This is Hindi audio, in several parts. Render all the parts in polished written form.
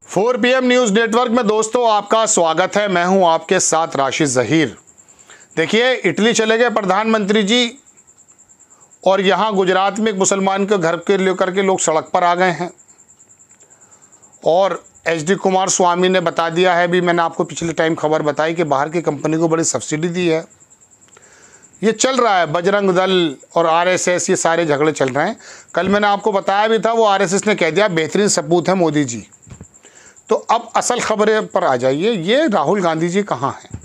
4 PM न्यूज़ नेटवर्क में दोस्तों आपका स्वागत है। मैं हूं आपके साथ राशिद ज़हीर। देखिए, इटली चले गए प्रधानमंत्री जी और यहां गुजरात में एक मुसलमान के घर के लेकर के लोग सड़क पर आ गए हैं और HD कुमार स्वामी ने बता दिया है, भी मैंने आपको पिछले टाइम खबर बताई कि बाहर की कंपनी को बड़ी सब्सिडी दी है। ये चल रहा है, बजरंग दल और RSS ये सारे झगड़े चल रहे हैं। कल मैंने आपको बताया भी था, वो RSS ने कह दिया बेहतरीन सपूत है मोदी जी। तो अब असल खबरें पर आ जाइए। ये राहुल गांधी जी कहाँ हैं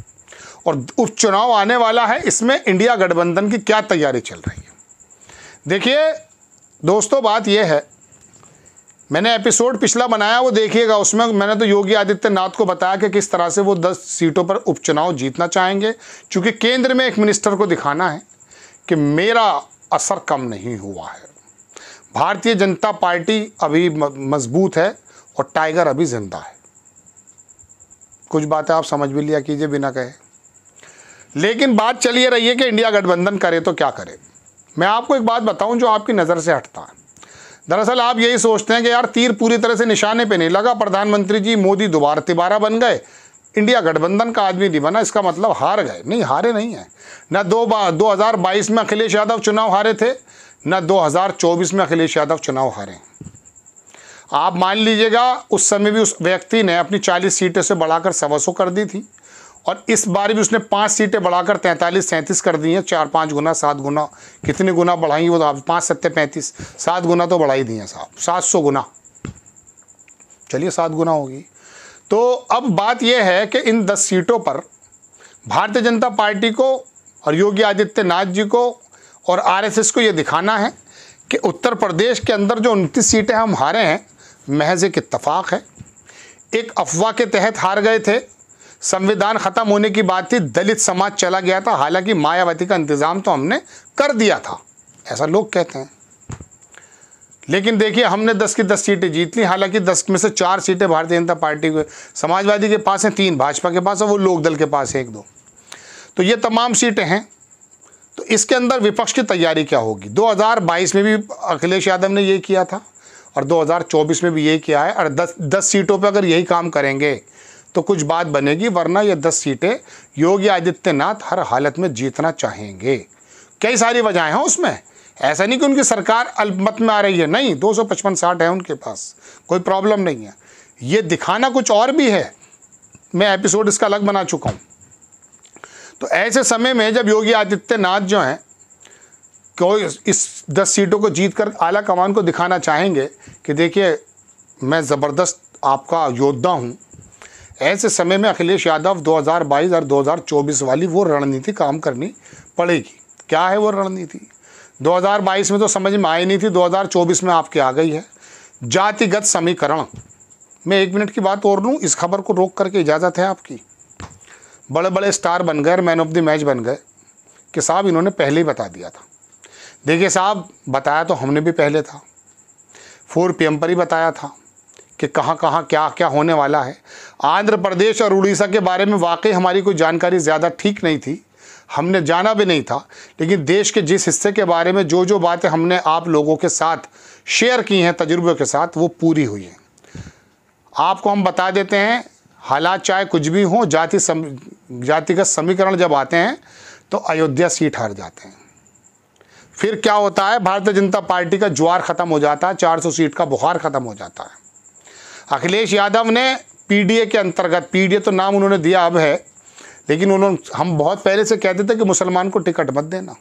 और उपचुनाव आने वाला है, इसमें इंडिया गठबंधन की क्या तैयारी चल रही है। देखिए दोस्तों, बात यह है, मैंने एपिसोड पिछला बनाया वो देखिएगा। उसमें मैंने तो योगी आदित्यनाथ को बताया कि किस तरह से वो 10 सीटों पर उपचुनाव जीतना चाहेंगे, क्योंकि केंद्र में एक मिनिस्टर को दिखाना है कि मेरा असर कम नहीं हुआ है। भारतीय जनता पार्टी अभी मजबूत है और टाइगर अभी जिंदा है। कुछ बातें आप समझ भी लिया कीजिए बिना कहे। लेकिन बात चलिए रही है कि इंडिया गठबंधन करे तो क्या करे। मैं आपको एक बात बताऊं जो आपकी नज़र से हटता है। दरअसल आप यही सोचते हैं कि यार तीर पूरी तरह से निशाने पे नहीं लगा, प्रधानमंत्री जी मोदी दोबारा बन गए, इंडिया गठबंधन का आदमी नहीं बना, इसका मतलब हार गए। नहीं, हारे नहीं है। न 2022 में अखिलेश यादव चुनाव हारे थे, न 2024 में अखिलेश यादव चुनाव हारे। आप मान लीजिएगा उस समय भी उस व्यक्ति ने अपनी 40 सीटें से बढ़ाकर 125 कर दी थी और इस बार भी उसने 5 सीटें बढ़ाकर 43-37 कर दी हैं। 4-5 गुना 7 गुना कितने गुना बढ़ाई वो तो 5-7-35 7 गुना तो बढ़ाई दी हैं साहब, 700 गुना। चलिए 7 गुना होगी। तो अब बात यह है कि इन 10 सीटों पर भारतीय जनता पार्टी को और योगी आदित्यनाथ जी को और RSS को ये दिखाना है कि उत्तर प्रदेश के अंदर जो 29 सीटें हम हारे हैं महज एक इत्तफाक है। एक अफवाह के तहत हार गए थे, संविधान ख़त्म होने की बात थी, दलित समाज चला गया था। हालांकि मायावती का इंतज़ाम तो हमने कर दिया था, ऐसा लोग कहते हैं। लेकिन देखिए, हमने 10 की 10 सीटें जीत ली। हालांकि 10 में से 4 सीटें भारतीय जनता पार्टी के, समाजवादी के पास हैं, 3 भाजपा के पास है, वो लोक दल के पास है 1-2। तो ये तमाम सीटें हैं। तो इसके अंदर विपक्ष की तैयारी क्या होगी। 2022 में भी अखिलेश यादव ने ये किया था और 2024 में भी यही किया है। और 10 सीटों पे अगर यही काम करेंगे तो कुछ बात बनेगी, वरना ये 10 सीटें योगी आदित्यनाथ हर हालत में जीतना चाहेंगे। कई सारी वजहें हैं उसमें, ऐसा नहीं कि उनकी सरकार अल्पमत में आ रही है, नहीं, 255-60 है उनके पास, कोई प्रॉब्लम नहीं है। ये दिखाना कुछ और भी है, मैं एपिसोड इसका अलग बना चुका हूँ। तो ऐसे समय में जब योगी आदित्यनाथ जो हैं कोई इस 10 सीटों को जीतकर आला कमान को दिखाना चाहेंगे कि देखिए मैं ज़बरदस्त आपका योद्धा हूँ, ऐसे समय में अखिलेश यादव 2022 और 2024 वाली वो रणनीति काम करनी पड़ेगी। क्या है वो रणनीति? 2022 में तो समझ में आई नहीं थी, 2024 में आपके आ गई है, जातिगत समीकरण। मैं 1 मिनट की बात और लूँ, इस खबर को रोक करके इजाज़त है आपकी। बड़े बड़े स्टार बन गए, मैन ऑफ द मैच बन गए कि साहब इन्होंने पहले ही बता दिया था। देखिए साहब, बताया तो हमने भी पहले था, 4 PM पर ही बताया था कि कहाँ कहाँ क्या क्या होने वाला है। आंध्र प्रदेश और उड़ीसा के बारे में वाकई हमारी कोई जानकारी ज़्यादा ठीक नहीं थी, हमने जाना भी नहीं था। लेकिन देश के जिस हिस्से के बारे में जो बातें हमने आप लोगों के साथ शेयर की हैं तजुर्बे के साथ, वो पूरी हुई हैं। आपको हम बता देते हैं, हालात चाहे कुछ भी हों, जातिगत समीकरण जब आते हैं तो अयोध्या सीट हार जाते हैं। फिर क्या होता है, भारतीय जनता पार्टी का ज्वार ख़त्म हो जाता है, 400 सीट का बुखार ख़त्म हो जाता है। अखिलेश यादव ने PDA के अंतर्गत, PDA तो नाम उन्होंने दिया अब है, लेकिन हम बहुत पहले से कहते थे कि मुसलमान को टिकट मत देना।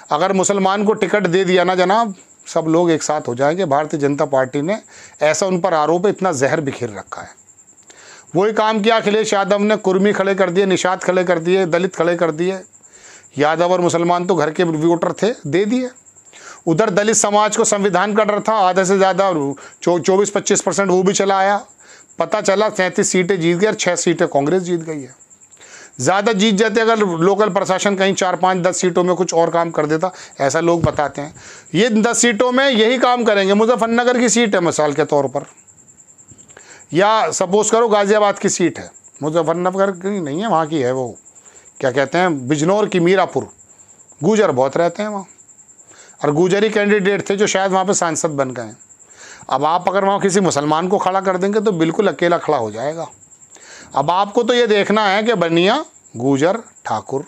अगर मुसलमान को टिकट दे दिया ना जनाब, सब लोग एक साथ हो जाएंगे। भारतीय जनता पार्टी ने ऐसा उन पर आरोप है, इतना जहर बिखेर रखा है। वही काम किया अखिलेश यादव ने, कुर्मी खड़े कर दिए, निषाद खड़े कर दिए, दलित खड़े कर दिए। यादव और मुसलमान तो घर के वोटर थे, दे दिए। उधर दलित समाज को संविधान का डर था, आधे से ज़्यादा 24-25% वो भी चला आया। पता चला 37 सीटें जीत गए और 6 सीटें कांग्रेस जीत गई है। ज़्यादा जीत जाते अगर लोकल प्रशासन कहीं 4-5-10 सीटों में कुछ और काम कर देता, ऐसा लोग बताते हैं। ये 10 सीटों में यही काम करेंगे। मुजफ्फरनगर की सीट है मिसाल के तौर पर, या सपोज करो गाज़ियाबाद की सीट है, मुजफ्फरनगर की नहीं है, वहाँ की है, वो क्या कहते हैं, बिजनौर की मीरापुर। गुजर बहुत रहते हैं वहाँ, और गुजरी कैंडिडेट थे जो शायद वहाँ पे सांसद बन गए। अब आप अगर वहाँ किसी मुसलमान को खड़ा कर देंगे तो बिल्कुल अकेला खड़ा हो जाएगा। अब आपको तो ये देखना है कि बनिया, गुजर, ठाकुर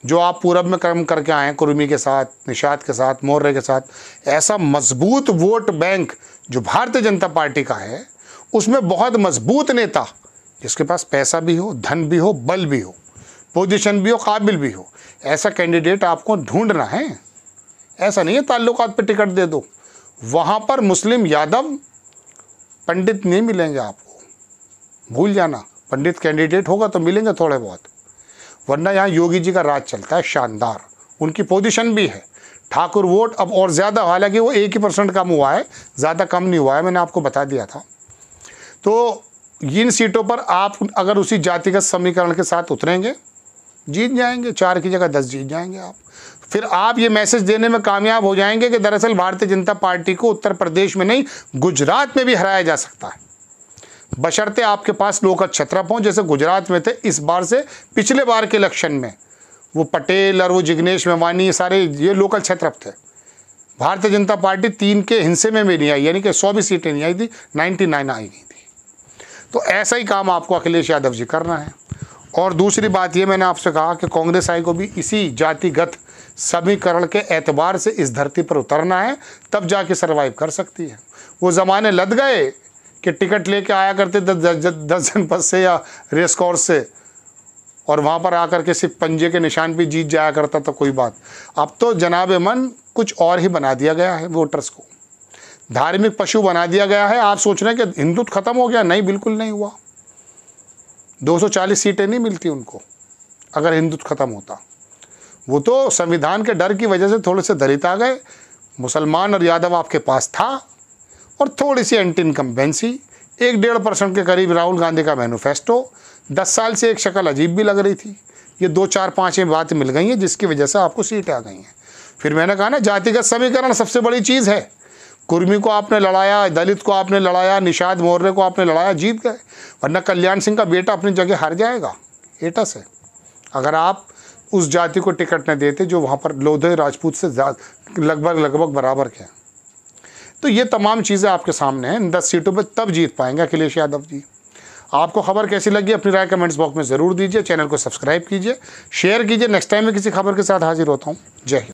जो आप पूरब में कर्म करके आए हैं, कुर्मी के साथ, निषाद के साथ, मौर्य के साथ, ऐसा मजबूत वोट बैंक जो भारतीय जनता पार्टी का है, उसमें बहुत मजबूत नेता जिसके पास पैसा भी हो, धन भी हो, बल भी हो, पोजीशन भी हो, काबिल भी हो, ऐसा कैंडिडेट आपको ढूंढना है। ऐसा नहीं है ताल्लुकात पे टिकट दे दो। वहाँ पर मुस्लिम यादव पंडित नहीं मिलेंगे आपको, भूल जाना। पंडित कैंडिडेट होगा तो मिलेंगे थोड़े बहुत, वरना यहाँ योगी जी का राज चलता है शानदार, उनकी पोजीशन भी है। ठाकुर वोट अब और ज़्यादा, हालांकि वो 1% कम हुआ है, ज़्यादा कम नहीं हुआ है, मैंने आपको बता दिया था। तो इन सीटों पर आप अगर उसी जातिगत समीकरण के साथ उतरेंगे, जीत जाएंगे, 4 की जगह 10 जीत जाएंगे आप। फिर आप ये मैसेज देने में कामयाब हो जाएंगे कि दरअसल भारतीय जनता पार्टी को उत्तर प्रदेश में नहीं, गुजरात में भी हराया जा सकता है, बशर्ते आपके पास लोकल छत्रप हों, जैसे गुजरात में थे इस बार से पिछले बार के इलेक्शन में। वो पटेल और वो जिग्नेश मेवानी, ये सारे ये लोकल छत्रप थे। भारतीय जनता पार्टी 3 के हिस्से में भी नहीं आई, यानी कि 100 भी सीटें नहीं आई थी, 99 आई गई थी। तो ऐसा ही काम आपको अखिलेश यादव जी करना है। और दूसरी बात ये, मैंने आपसे कहा कि कांग्रेस आई को भी इसी जातिगत समीकरण के एतबार से इस धरती पर उतरना है, तब जाके सर्वाइव कर सकती है। वो ज़माने लद गए कि टिकट लेके आया करते 10 जनपद से या रेस कोर्स से, और वहाँ पर आकर के सिर्फ पंजे के निशान पे जीत जाया करता था कोई बात। अब तो जनाब मन कुछ और ही बना दिया गया है, वोटर्स को धार्मिक पशु बना दिया गया है। आप सोच रहे हैं कि हिंदुत्व खत्म हो गया, नहीं, बिल्कुल नहीं हुआ। 240 सीटें नहीं मिलती उनको अगर हिंदुत्व खत्म होता। वो तो संविधान के डर की वजह से थोड़े से दलित आ गए, मुसलमान और यादव आपके पास था, और थोड़ी सी एंटी इनकम्बेंसी, 1-1.5% के करीब राहुल गांधी का मैनिफेस्टो, 10 साल से एक शक्ल अजीब भी लग रही थी। ये 2, 4, 5 बातें मिल गई हैं जिसकी वजह से आपको सीटें आ गई हैं। फिर मैंने कहा ना, जातिगत समीकरण सबसे बड़ी चीज़ है। कुर्मी को आपने लड़ाया, दलित को आपने लड़ाया, निषाद मौर्य को आपने लड़ाया, जीत गए। वरना कल्याण सिंह का बेटा अपनी जगह हार जाएगा एटा से, अगर आप उस जाति को टिकट न देते जो वहाँ पर लोधे राजपूत से लगभग बराबर के हैं। तो ये तमाम चीज़ें आपके सामने हैं। 10 सीटों पर तब जीत पाएंगे अखिलेश यादव जी। आपको खबर कैसी लगी अपनी राय कमेंट्स बॉक्स में ज़रूर दीजिए। चैनल को सब्सक्राइब कीजिए, शेयर कीजिए। नेक्स्ट टाइम मैं किसी खबर के साथ हाजिर होता हूँ। जय हिंद।